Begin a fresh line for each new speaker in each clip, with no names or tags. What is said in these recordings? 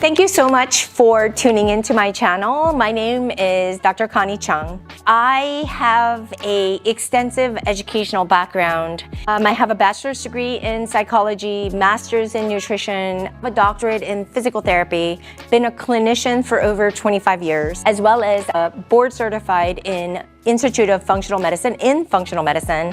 Thank you so much for tuning into my channel. My name is Dr. Connie Chung. I have an extensive educational background. I have a bachelor's degree in psychology, master's in nutrition, a doctorate in physical therapy, been a clinician for over 25 years, as well as board certified in Institute of Functional Medicine in functional medicine.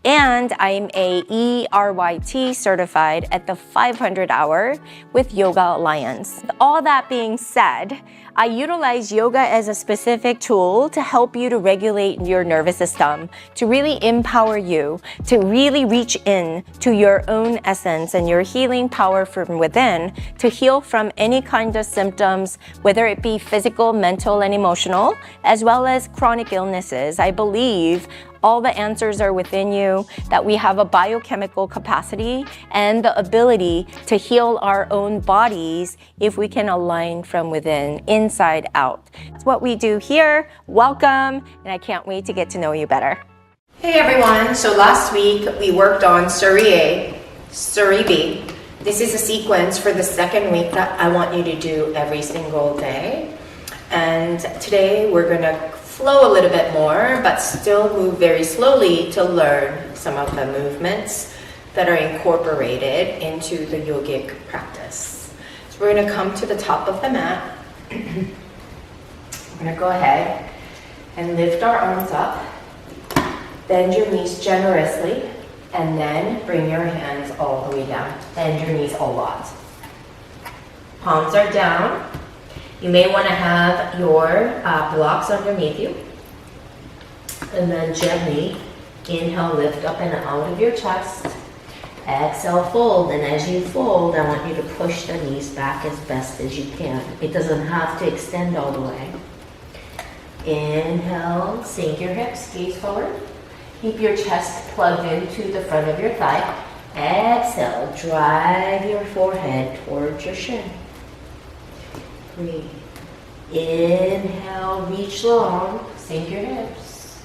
And I'm a ERYT certified at the 500 hour with Yoga Alliance. All that being said, I utilize yoga as a specific tool to help you to regulate your nervous system, to really empower you, to really reach in to your own essence and your healing power from within, to heal from any kind of symptoms, whether it be physical, mental, and emotional, as well as chronic illnesses. I believe all the answers are within you, that we have a biochemical capacity and the ability to heal our own bodies if we can align from within, inside out. That's what we do here. Welcome, and I can't wait to get to know you better.
Hey everyone, so last week we worked on Surrey A, Surrey B. This is a sequence for the second week that I want you to do every single day. And today we're gonna flow a little bit more, but still move very slowly to learn some of the movements that are incorporated into the yogic practice. So we're gonna come to the top of the mat. We're gonna go ahead and lift our arms up, bend your knees generously, and then bring your hands all the way down. Bend your knees a lot. Palms are down. You may want to have your blocks underneath you. And then gently inhale, lift up and out of your chest. Exhale, fold. And as you fold, I want you to push the knees back as best as you can. It doesn't have to extend all the way. Inhale, sink your hips, gaze forward. Keep your chest plugged into the front of your thigh. Exhale, drive your forehead towards your shin. Breathe. Inhale, reach long, sink your hips.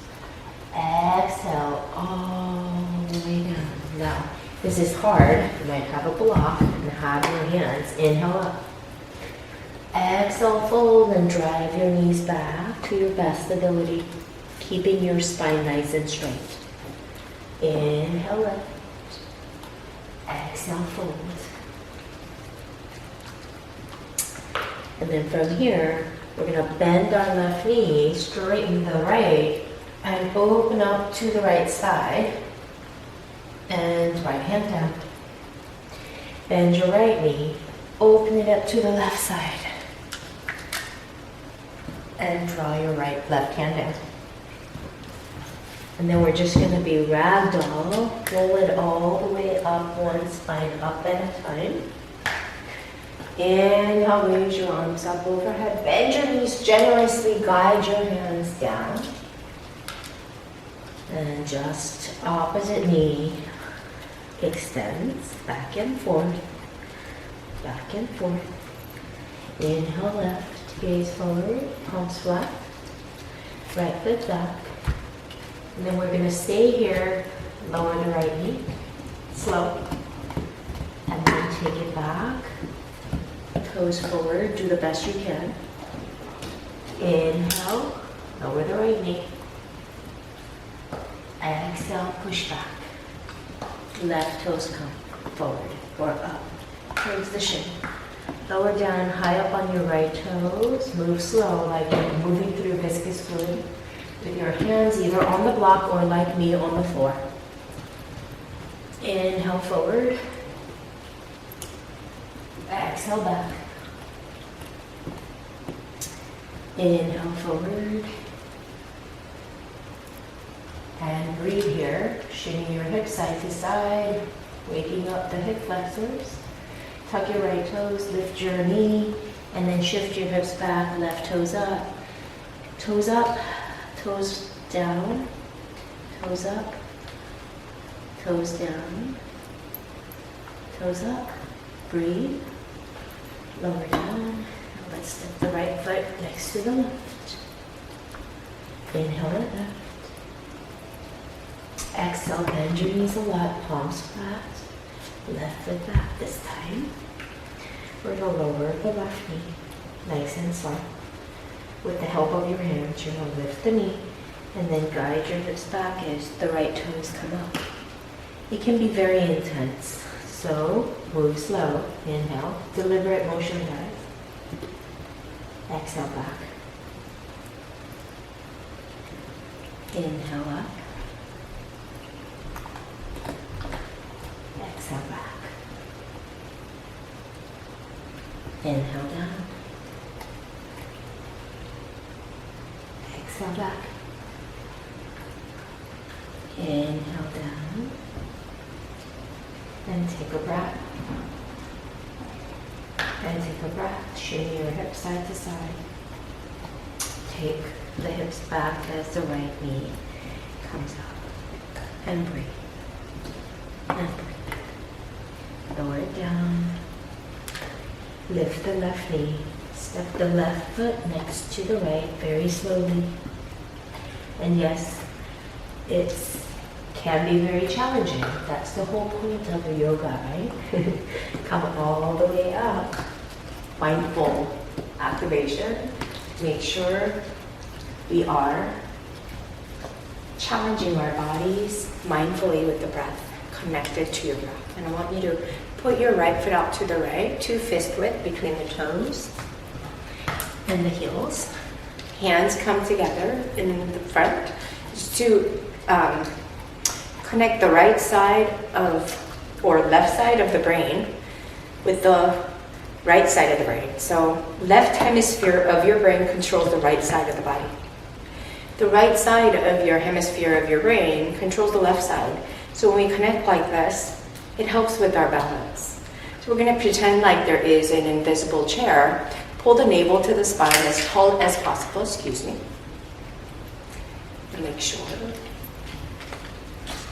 Exhale, all the way down. Now, this is hard. You might have a block and have your hands. Inhale up. Exhale, fold and drive your knees back to your best ability, keeping your spine nice and straight. Inhale, lift. Exhale, fold. And then from here, we're going to bend our left knee, straighten the right, and open up to the right side. And right hand down. Bend your right knee, open it up to the left side. And draw your left hand down. And then we're just going to be ragdoll, roll it all the way up, one spine up at a time. Inhale, raise your arms up overhead. Bend your knees generously, guide your hands down. And just opposite knee extends back and forth, back and forth. Inhale, left, gaze forward, palms flat, right foot back. And then we're going to stay here, lower the right knee, slow, and then take it back. Toes forward, do the best you can. Inhale, lower the right knee. Exhale, push back. Left toes come forward or up towards the shin. Lower down, high up on your right toes. Move slow, like you're moving through viscous fluid with your hands either on the block or like me on the floor. Inhale, forward. Exhale, back. Inhale, forward. And breathe here, shimmy your hips side to side, waking up the hip flexors. Tuck your right toes, lift your knee, and then shift your hips back, left toes up, toes down, toes up, toes down, toes up. Breathe, lower down. Let's step the right foot next to the left. Inhale it left. Exhale, bend your knees a lot, palms flat. Left foot back this time. We're going to lower the left knee, nice and slow. With the help of your hands, you're going to lift the knee and then guide your hips back as the right toes come up. It can be very intense, so move slow. Inhale, deliberate motion, guys. Exhale back. Inhale up. Exhale back. Inhale down. Exhale back. Inhale down. And take a breath. And take a breath. Shimmy your hips side to side. Take the hips back as the right knee comes up. And breathe. And breathe. Lower it down. Lift the left knee. Step the left foot next to the right very slowly. And yes, it can be very challenging. That's the whole point of the yoga, right? Come all the way up. Mindful activation. Make sure we are challenging our bodies mindfully with the breath, connected to your breath. And I want you to put your right foot out to the right, 2 fist width between the toes and the heels. Hands come together in the front just to connect the right side of, or left side of the brain with the right side of the brain. So left hemisphere of your brain controls the right side of the body. The right side of your hemisphere of your brain controls the left side. So when we connect like this, it helps with our balance. So we're going to pretend like there is an invisible chair. Pull the navel to the spine as tall as possible, excuse me. And make sure,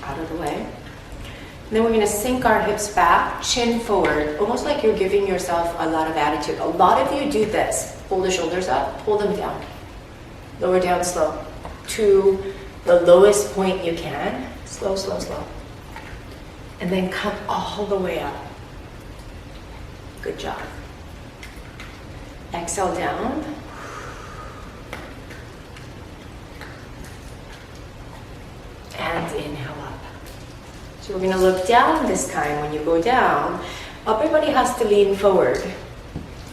out of the way. And then we're going to sink our hips back, chin forward, almost like you're giving yourself a lot of attitude. A lot of you do this. Pull the shoulders up, pull them down. Lower down slow to the lowest point you can. Slow, slow, slow. And then come all the way up. Good job. Exhale down. And inhale up. So we're going to look down this time. When you go down, upper body has to lean forward.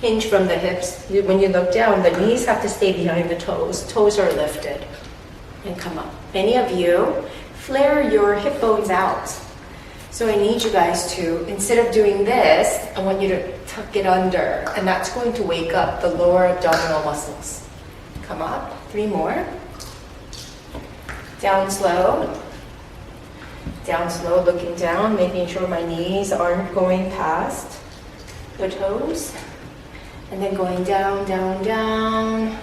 Hinge from the hips. When you look down, the knees have to stay behind the toes. Toes are lifted. And come up. Many of you flare your hip bones out. So I need you guys to, instead of doing this, I want you to tuck it under. And that's going to wake up the lower abdominal muscles. Come up. 3 more. Down slow. Down slow, looking down, making sure my knees aren't going past the toes. And then going down, down, down.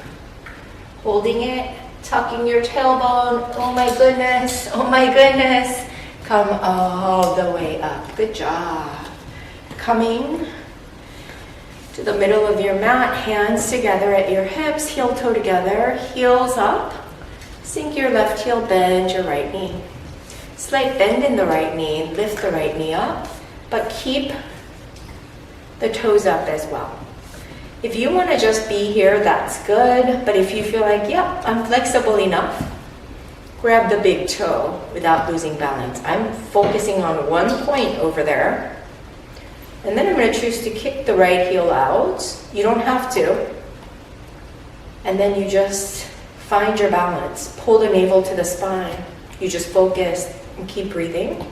Holding it, tucking your tailbone. Oh my goodness, oh my goodness. Come all the way up. Good job. Coming to the middle of your mat, hands together at your hips, heel toe together, heels up. Sink your left heel, bend your right knee. Slight bend in the right knee, lift the right knee up, but keep the toes up as well. If you want to just be here, that's good, but if you feel like, yep, I'm flexible enough, grab the big toe without losing balance. I'm focusing on one point over there, and then I'm going to choose to kick the right heel out. You don't have to. And then you just find your balance. Pull the navel to the spine. You just focus and keep breathing.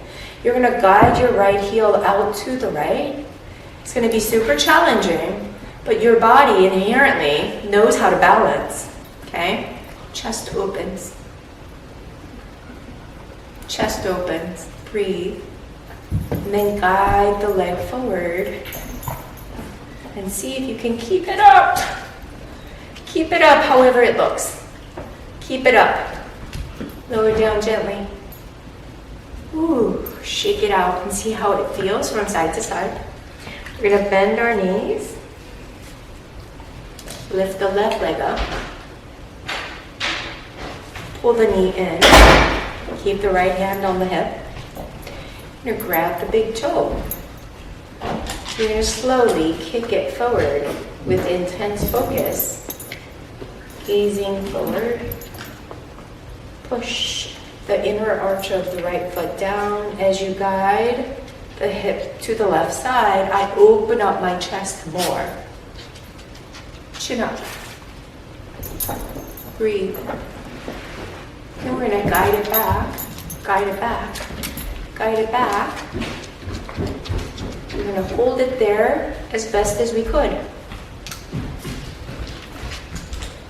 You're going to guide your right heel out to the right. It's going to be super challenging, but your body inherently knows how to balance. Okay? Chest opens. Chest opens. Breathe. And then guide the leg forward. And see if you can keep it up. Keep it up however it looks. Keep it up. Lower down gently. Ooh, shake it out and see how it feels from side to side. We're going to bend our knees. Lift the left leg up. Pull the knee in. Keep the right hand on the hip. You're going to grab the big toe. You're going to slowly kick it forward with intense focus. Gazing forward. Push the inner arch of the right foot down as you guide the hip to the left side. I open up my chest more. Chin up. Breathe. Then we're going to guide it back, guide it back, guide it back. We're going to hold it there as best as we could.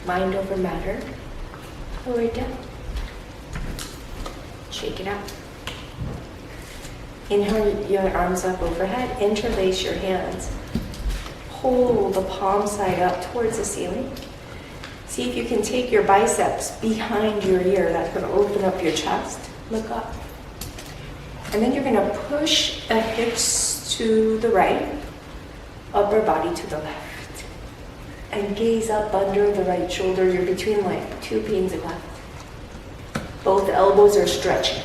Mind over matter. Lower it down. Shake it out. Inhale your arms up overhead. Interlace your hands. Hold the palm side up towards the ceiling. See if you can take your biceps behind your ear. That's going to open up your chest. Look up. And then you're going to push the hips to the right, upper body to the left. And gaze up under the right shoulder. You're between like two panes of glass. Both elbows are stretching.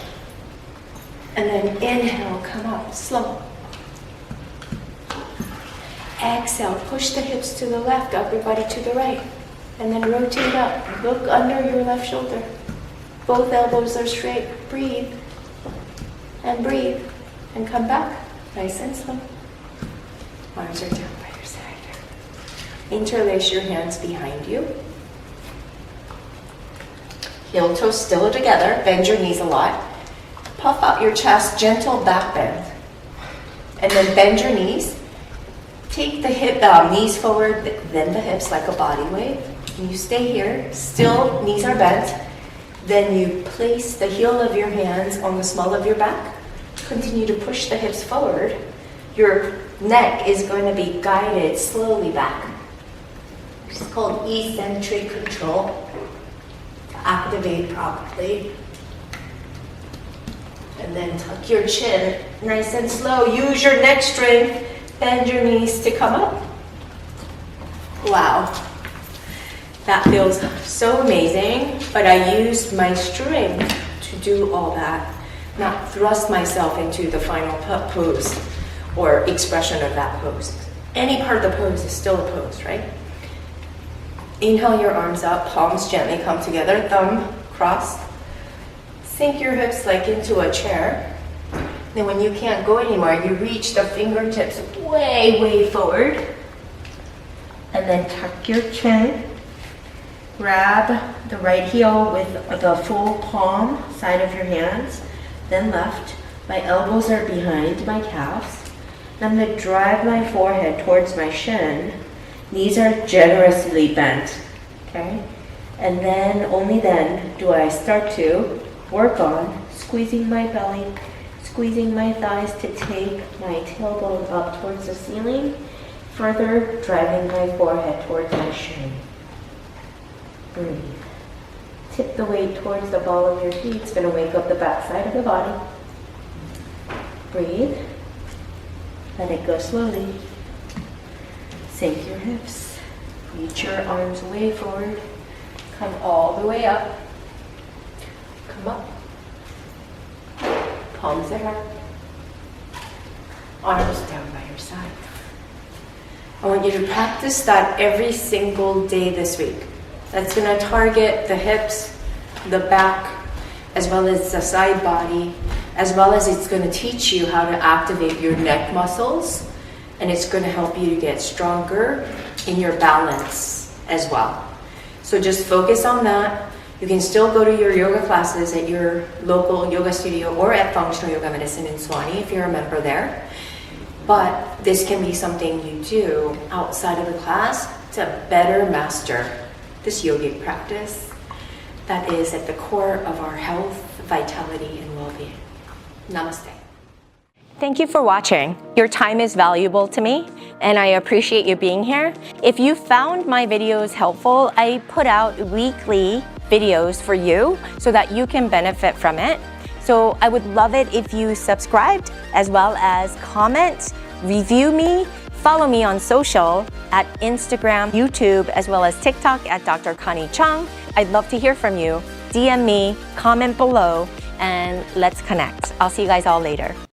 And then inhale, come up, slow. Exhale, push the hips to the left, upper body to the right. And then rotate up. Look under your left shoulder. Both elbows are straight. Breathe. And breathe. And come back. Nice and slow. Arms are down by your side. Interlace your hands behind you. Heel toes still together. Bend your knees a lot. Puff out your chest. Gentle back bend. And then bend your knees. Take the knees forward, then the hips like a body wave. And you stay here, still knees are bent. Then you place the heel of your hands on the small of your back. Continue to push the hips forward. Your neck is going to be guided slowly back. It's called eccentric control. Activate properly. And then tuck your chin, nice and slow. Use your neck strength. Bend your knees to come up. Wow. That feels so amazing, but I used my strength to do all that, not thrust myself into the final pose or expression of that pose. Any part of the pose is still a pose, right? Inhale your arms up, palms gently come together, thumb crossed. Sink your hips like into a chair. Then when you can't go anymore, you reach the fingertips way, way forward. And then tuck your chin. Grab the right heel with the full palm side of your hands, then left. My elbows are behind my calves. I'm going to drive my forehead towards my shin. Knees are generously bent, okay? And then, only then, do I start to work on squeezing my belly, squeezing my thighs to take my tailbone up towards the ceiling, further driving my forehead towards my shin. Breathe. Tip the weight towards the ball of your feet. It's going to wake up the back side of the body. Breathe. Let it go slowly. Sink your hips. Reach your arms way forward. Come all the way up. Come up. Palms are up. Arms down by your side. I want you to practice that every single day this week. That's going to target the hips, the back, as well as the side body, as well as it's going to teach you how to activate your neck muscles, and it's going to help you to get stronger in your balance as well. So just focus on that. You can still go to your yoga classes at your local yoga studio or at Functional Yoga Medicine in Swanee if you're a member there. But this can be something you do outside of the class to better master this yogic practice that is at the core of our health, vitality, and well-being. Namaste.
Thank you for watching. Your time is valuable to me, and I appreciate you being here. If you found my videos helpful, I put out weekly videos for you so that you can benefit from it. So I would love it if you subscribed, as well as comment, review me, follow me on social at Instagram, YouTube, as well as TikTok at Dr. Connie Chung. I'd love to hear from you. DM me, comment below, and let's connect. I'll see you guys all later.